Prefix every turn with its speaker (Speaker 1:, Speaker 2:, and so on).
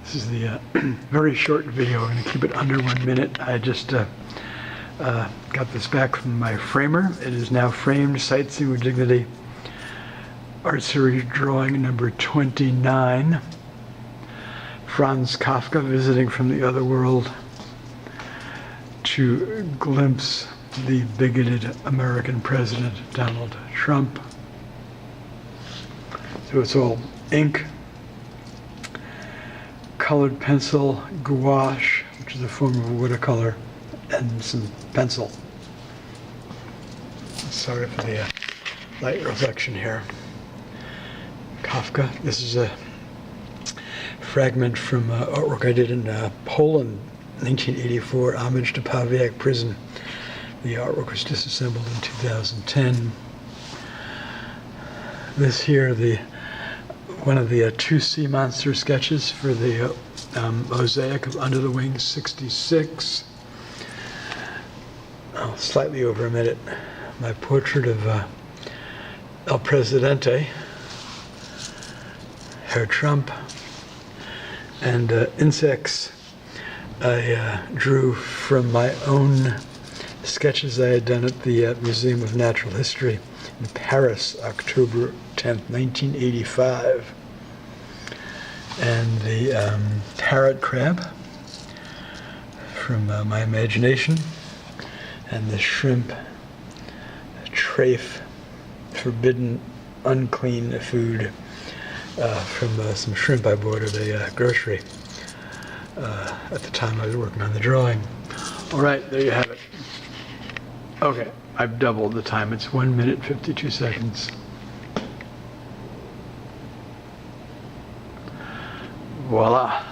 Speaker 1: This is the very short video. I'm going to keep it under 1 minute. I just got this back from my framer. It is now framed, Sightseeing with Dignity, Art Series drawing number 29. Franz Kafka, Visiting from the Other World, to glimpse the bigoted American President Donald Trump. So it's all ink, colored pencil, gouache, which is a form of watercolor, and some pencil. Sorry for the light reflection here. Kafka. This is a fragment from artwork I did in Poland, 1984, homage to Pawiak Prison. The artwork was disassembled in 2010. This here, one of the two sea monster sketches for the mosaic of Under the Wings 66. Oh, slightly over a minute. My portrait of El Presidente, Herr Trump, and insects I drew from my own sketches I had done at the Museum of Natural History in Paris, October 10th, 1985. And the parrot crab from my imagination, and the shrimp trafe, forbidden, unclean food from some shrimp I bought at a grocery at the time I was working on the drawing. All right, there you have it. Okay, I've doubled the time. It's 1 minute, 52 seconds. Voila.